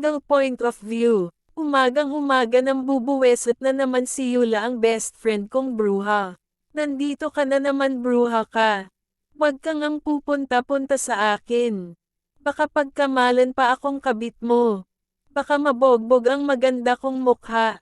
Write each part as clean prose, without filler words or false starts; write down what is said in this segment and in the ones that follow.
Idol point of view. Umagang-umaga nang bubuwisit na naman si Yula ang best friend kong bruha. Nandito ka na naman bruha ka. Huwag kang ang pupunta-punta sa akin. Baka pagkamalan pa akong kabit mo. Baka mabogbog ang maganda kong mukha.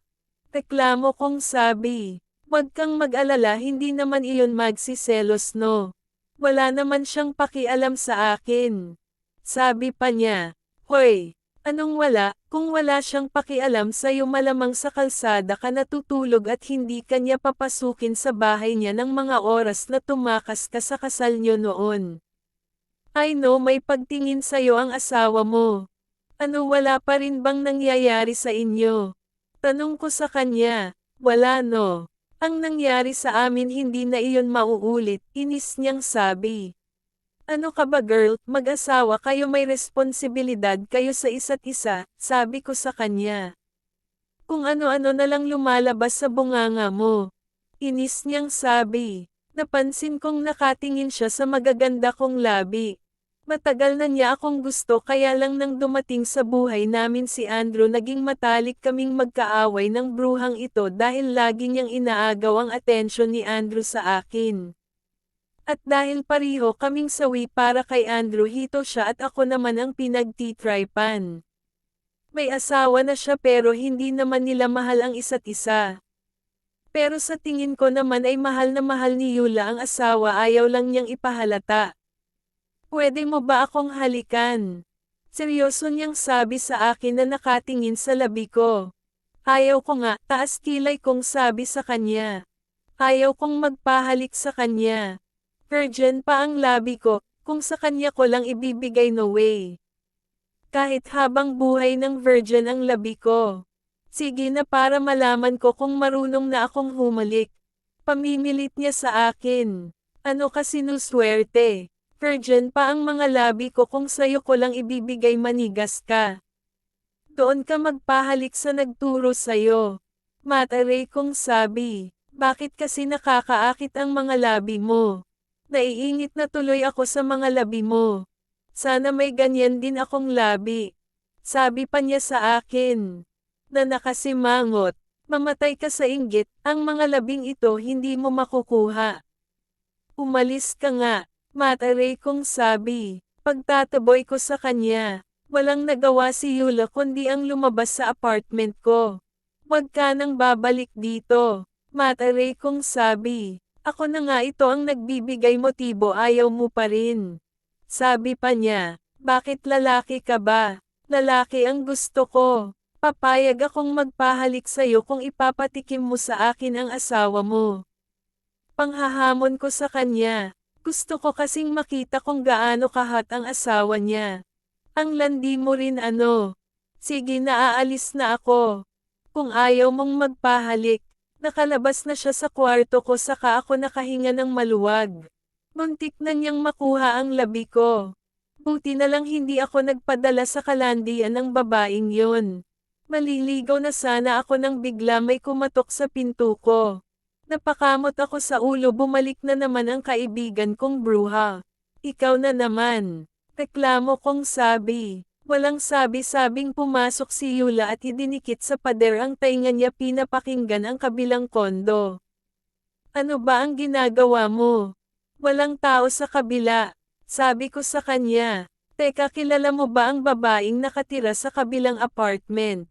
Reklamo kong sabi. Huwag kang mag-alala, hindi naman iyon magsiselos no. Wala naman siyang pakialam sa akin. Sabi pa niya. Hoy, anong wala? Kung wala siyang pakialam sa'yo malamang sa kalsada ka natutulog at hindi kanya papasukin sa bahay niya ng mga oras na tumakas ka sa kasal niyo noon. I know may pagtingin sa'yo ang asawa mo. Ano wala pa rin bang nangyayari sa inyo? Tanong ko sa kanya. Wala no. Ang nangyari sa amin hindi na iyon mauulit, inis niyang sabi. Ano ka ba girl, mag-asawa kayo may responsibilidad kayo sa isa't isa, sabi ko sa kanya. Kung ano-ano na lang lumalabas sa bunganga mo. Inis niyang sabi. Napansin kong nakatingin siya sa magaganda kong labi. Matagal na niya akong gusto kaya lang nang dumating sa buhay namin si Andrew naging matalik kaming magkaaway ng bruhang ito dahil lagi niyang inaagaw ang atensyon ni Andrew sa akin. At dahil pareho kaming sawi para kay Andrew hito siya at ako naman ang pinagtitripan. May asawa na siya pero hindi naman nila mahal ang isa't isa. Pero sa tingin ko naman ay mahal na mahal ni Yula ang asawa ayaw lang niyang ipahalata. Pwede mo ba akong halikan? Seryoso niyang sabi sa akin na nakatingin sa labi ko. Ayaw ko nga, taas kilay kong sabi sa kanya. Ayaw kong magpahalik sa kanya. Virgin pa ang labi ko, kung sa kanya ko lang ibibigay no way. Kahit habang buhay ng virgin ang labi ko. Sige na para malaman ko kung marunong na akong humalik. Pamimilit niya sa akin. Ano ka sinuswerte? Virgin pa ang mga labi ko kung sayo ko lang ibibigay manigas ka. Doon ka magpahalik sa nagturo sayo. Mataray kong sabi. Bakit kasi nakakaakit ang mga labi mo? Naiingit na tuloy ako sa mga labi mo. Sana may ganyan din akong labi. Sabi pa niya sa akin. Na nakasimangot. Mamatay ka sa inggit, ang mga labing ito hindi mo makukuha. Umalis ka nga. Mataray kong sabi. Pagtataboy ko sa kanya. Walang nagawa si Yula kundi ang lumabas sa apartment ko. Huwag ka nang babalik dito. Mataray kong sabi. Ako na nga ito ang nagbibigay motibo ayaw mo pa rin. Sabi pa niya. Bakit lalaki ka ba? Lalaki ang gusto ko. Papayag akong magpahalik sa'yo kung ipapatikim mo sa akin ang asawa mo. Panghahamon ko sa kanya. Gusto ko kasing makita kung gaano kahat ang asawa niya. Ang landi mo rin ano. Sige na aalis na ako. Kung ayaw mong magpahalik, nakalabas na siya sa kwarto ko saka ako nakahinga ng maluwag. Muntik na niyang makuha ang labi ko. Buti na lang hindi ako nagpadala sa kalandian ng babaeng yun. Maliligaw na sana ako nang bigla may kumatok sa pinto ko. Napakamot ako sa ulo bumalik na naman ang kaibigan kong bruha. Ikaw na naman. Reklamo kong sabi. Walang sabi-sabing pumasok si Yula at idinikit sa pader ang tainga niya pinapakinggan ang kabilang kondo. Ano ba ang ginagawa mo? Walang tao sa kabila. Sabi ko sa kanya. Teka kilala mo ba ang babaeng nakatira sa kabilang apartment?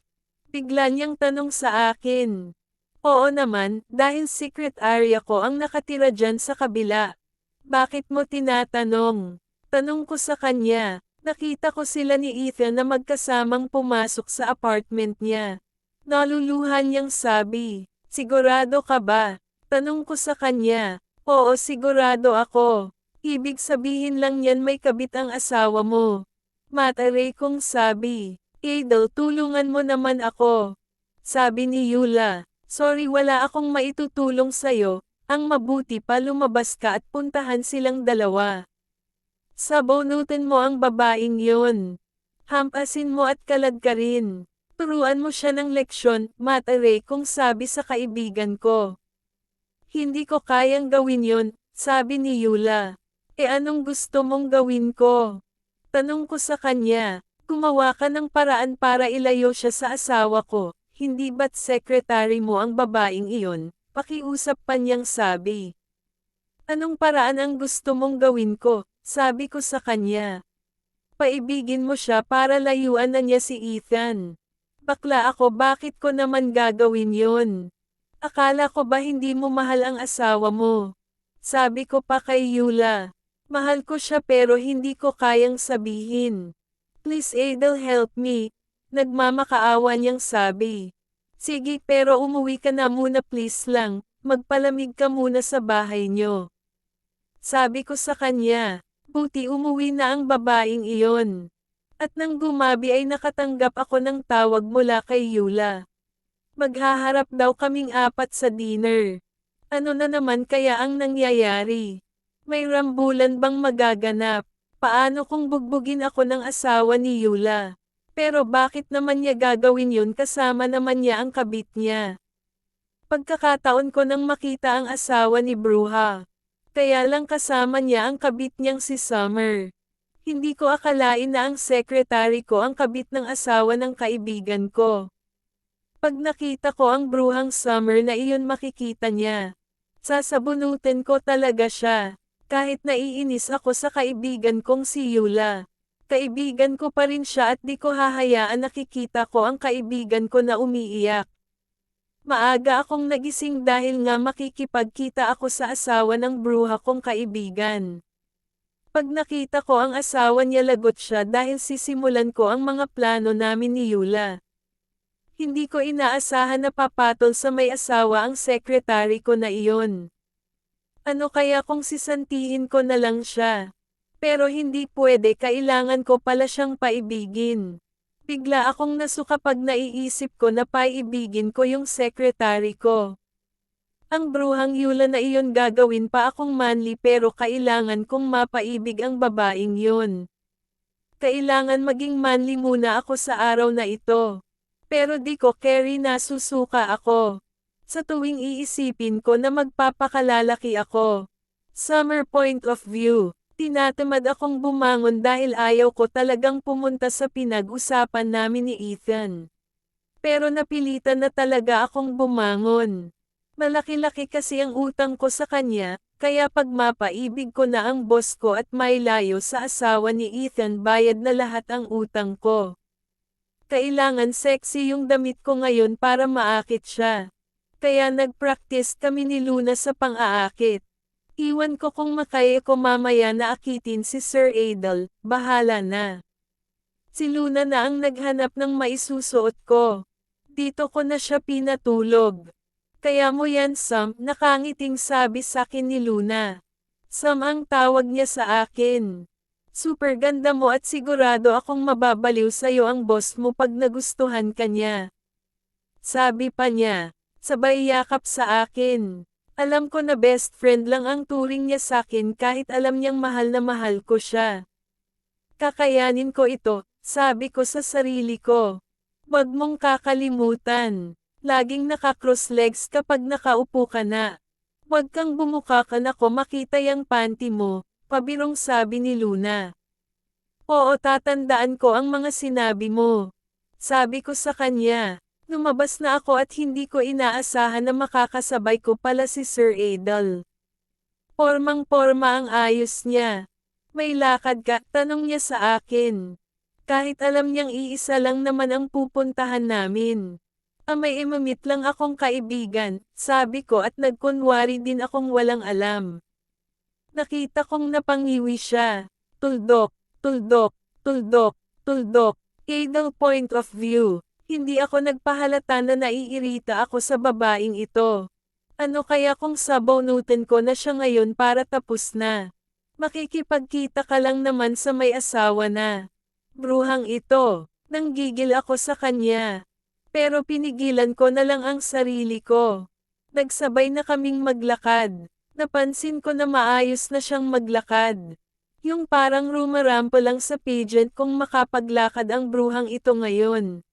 Bigla niyang tanong sa akin. Oo naman, dahil secret area ko ang nakatira dyan sa kabila. Bakit mo tinatanong? Tanong ko sa kanya. Nakita ko sila ni Ethan na magkasamang pumasok sa apartment niya. Naluluhan niyang sabi. Sigurado ka ba? Tanong ko sa kanya. Oo sigurado ako. Ibig sabihin lang yan may kabit ang asawa mo. Mataray kong sabi. Idol tulungan mo naman ako. Sabi ni Yula. Sorry wala akong maitutulong sa'yo, ang mabuti pa lumabas ka at puntahan silang dalawa. Sabunutin mo ang babaeng yun. Hampasin mo at kalad ka rin. Turuan mo siya ng leksyon, mataray kong sabi sa kaibigan ko. Hindi ko kayang gawin yun, sabi ni Yula. E anong gusto mong gawin ko? Tanong ko sa kanya. Gumawa ka ng paraan para ilayo siya sa asawa ko, hindi ba't secretary mo ang babaeng iyon? Pakiusap pa niyang sabi. Anong paraan ang gusto mong gawin ko? Sabi ko sa kanya. Paibigin mo siya para layuan na niya si Ethan. Bakla ako, bakit ko naman gagawin yun? Akala ko ba hindi mo mahal ang asawa mo? Sabi ko pa kay Yula. Mahal ko siya pero hindi ko kayang sabihin. Please Adel, help me. Nagmamakaawa niyang sabi. Sige, pero umuwi ka na muna please lang. Magpalamig ka muna sa bahay niyo. Sabi ko sa kanya. Buti umuwi na ang babaeng iyon. At nang gumabi ay nakatanggap ako ng tawag mula kay Yula. Maghaharap daw kaming apat sa dinner. Ano na naman kaya ang nangyayari? May rambulan bang magaganap? Paano kung bugbugin ako ng asawa ni Yula? Pero bakit naman niya gagawin yun kasama naman niya ang kabit niya? Pagkakataon ko nang makita ang asawa ni Bruha. Kaya lang kasama niya ang kabit niyang si Summer. Hindi ko akalain na ang secretary ko ang kabit ng asawa ng kaibigan ko. Pag nakita ko ang Bruhang Summer na iyon makikita niya. Sasabunutin ko talaga siya. Kahit naiinis ako sa kaibigan kong si Yula. Kaibigan ko pa rin siya at di ko hahayaan nakikita ko ang kaibigan ko na umiiyak. Maaga akong nagising dahil nga makikipagkita ako sa asawa ng Bruha kong kaibigan. Pag nakita ko ang asawa niya lagot siya dahil sisimulan ko ang mga plano namin ni Yula. Hindi ko inaasahan na papatol sa may asawa ang secretary ko na iyon. Ano kaya kung sisantihin ko na lang siya? Pero hindi pwede, kailangan ko pala siyang paibigin. Bigla akong nasuka pag naiisip ko na paibigin ko yung secretary ko. Ang Bruhang Yula na iyon gagawin pa akong manly pero kailangan kong mapaibig ang babaeng yun. Kailangan maging manly muna ako sa araw na ito. Pero di ko carry, nasusuka ako. Sa tuwing iisipin ko na magpapakalalaki ako. Summer point of view. Tinatamad akong bumangon dahil ayaw ko talagang pumunta sa pinag-usapan namin ni Ethan. Pero napilitan na talaga akong bumangon. Malaki-laki kasi ang utang ko sa kanya, kaya pag mapaibig ko na ang boss ko at may layo sa asawa ni Ethan, bayad na lahat ang utang ko. Kailangan sexy yung damit ko ngayon para maakit siya. Kaya nag-practice kami ni Luna sa pang-aakit. Iwan ko kung makaya ko mamaya na akitin si Sir Adel, bahala na. Si Luna na ang naghanap ng maisusuot ko. Dito ko na siya pinatulog. Kaya mo yan Sam, nakangiting sabi sa akin ni Luna. Sam ang tawag niya sa akin. Super ganda mo at sigurado akong mababaliw sa'yo ang boss mo pag nagustuhan ka niya. Sabi pa niya. Sabay yakap sa akin. Alam ko na best friend lang ang turing niya sa akin kahit alam niyang mahal na mahal ko siya. Kakayanin ko ito, sabi ko sa sarili ko. Huwag mong kakalimutan. Laging naka-cross legs kapag nakaupo ka na. Huwag kang bumuka ka na ko makita yung panty mo, pabirong sabi ni Luna. Oo, tatandaan ko ang mga sinabi mo. Sabi ko sa kanya. Lumabas na ako at hindi ko inaasahan na makakasabay ko pala si Sir Adel. Pormang-porma ang ayos niya. May lakad ka? Tanong niya sa akin. Kahit alam niyang iisa lang naman ang pupuntahan namin. May imamit lang akong kaibigan, sabi ko at nagkunwari din akong walang alam. Nakita kong napangiwi siya. Tuldok, tuldok, tuldok, tuldok. Adel point of view. Hindi ako nagpahalata na naiirita ako sa babaeng ito. Ano kaya kung sabunutin ko na siya ngayon para tapos na? Makikipagkita ka lang naman sa may asawa na. Bruhang ito. Nanggigil ako sa kanya. Pero pinigilan ko na lang ang sarili ko. Nagsabay na kaming maglakad. Napansin ko na maayos na siyang maglakad. Yung parang rumarampa lang sa pageant kung makapaglakad ang Bruhang ito ngayon.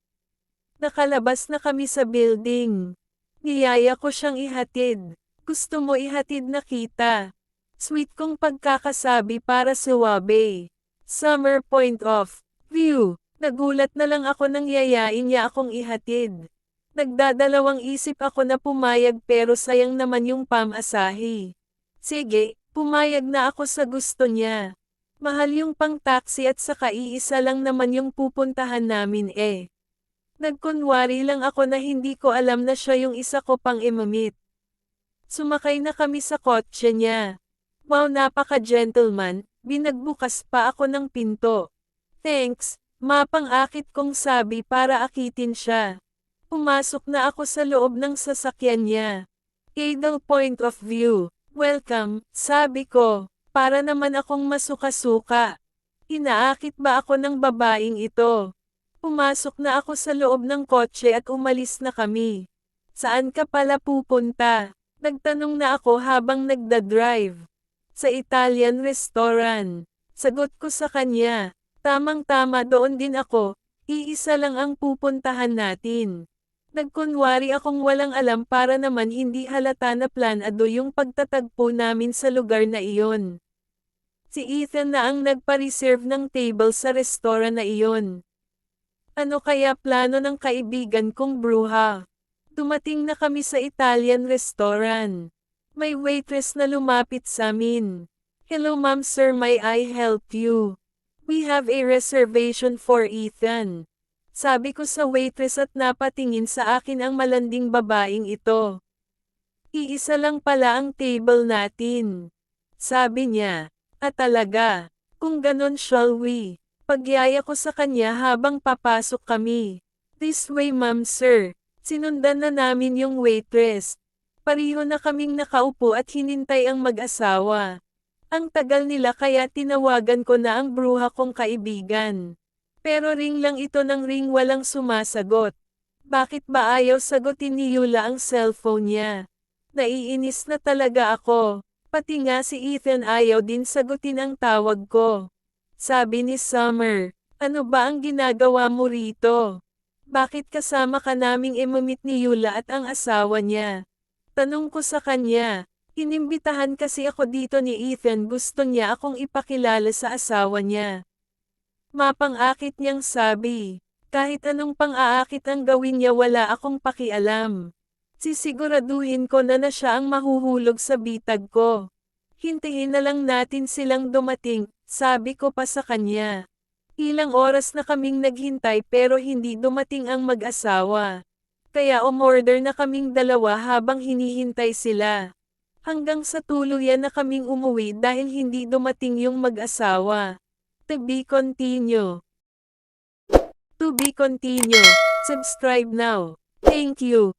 Nakalabas na kami sa building. Niyaya ko siyang ihatid. Gusto mo ihatid na kita? Sweet kong pagkakasabi para sa Wabe. Summer point of view. Nagulat na lang ako nang yayain niya akong ihatid. Nagdadalawang isip ako na pumayag pero sayang naman yung pamasahe. Sige, pumayag na ako sa gusto niya. Mahal yung pang-taxi at saka iisa lang naman yung pupuntahan namin eh. Nagkunwari lang ako na hindi ko alam na siya yung isa ko pang imamit. Sumakay na kami sa kotse niya. Wow, napaka-gentleman, binagbukas pa ako ng pinto. Thanks, mapang-akit kong sabi para akitin siya. Pumasok na ako sa loob ng sasakyan niya. Idle point of view. Welcome, sabi ko, para naman akong masuka-suka. Inaakit ba ako ng babaeng ito? Pumasok na ako sa loob ng kotse at umalis na kami. Saan ka pala pupunta? Nagtanong na ako habang nagdadrive. Sa Italian restaurant. Sagot ko sa kanya. Tamang-tama, doon din ako. Iisa lang ang pupuntahan natin. Nagkunwari akong walang alam para naman hindi halata na planado yung pagtatagpo namin sa lugar na iyon. Si Ethan na ang nagpa-reserve ng table sa restaurant na iyon. Ano kaya plano ng kaibigan kong bruha? Dumating na kami sa Italian restaurant. May waitress na lumapit sa amin. Hello ma'am sir, may I help you? We have a reservation for Ethan. Sabi ko sa waitress at napatingin sa akin ang malanding babaeng ito. Iisa lang pala ang table natin. Sabi niya, talaga, kung ganon shall we? Pagyaya ko sa kanya habang papasok kami. This way ma'am sir. Sinundan na namin yung waitress. Pareho na kaming nakaupo at hinintay ang mag-asawa. Ang tagal nila kaya tinawagan ko na ang bruha kong kaibigan. Pero ring lang ito ng ring, walang sumasagot. Bakit ba ayaw sagutin ni Yula ang cellphone niya? Naiinis na talaga ako. Pati nga si Ethan ayaw din sagutin ang tawag ko. Sabi ni Summer, ano ba ang ginagawa mo rito? Bakit kasama ka naming imamit ni Yula at ang asawa niya? Tanong ko sa kanya. Inimbitahan kasi ako dito ni Ethan, gusto niya akong ipakilala sa asawa niya. Mapang-akit niyang sabi. Kahit anong pang-aakit ang gawin niya, wala akong pakialam. Sisiguraduhin ko na siya ang mahuhulog sa bitag ko. Hintayin na lang natin silang dumating, sabi ko pa sa kanya. Ilang oras na kaming naghintay pero hindi dumating ang mag-asawa. Kaya umorder na kaming dalawa habang hinihintay sila. Hanggang sa tuluyan na kaming umuwi dahil hindi dumating yung mag-asawa. To be continue. To be continue. Subscribe now. Thank you.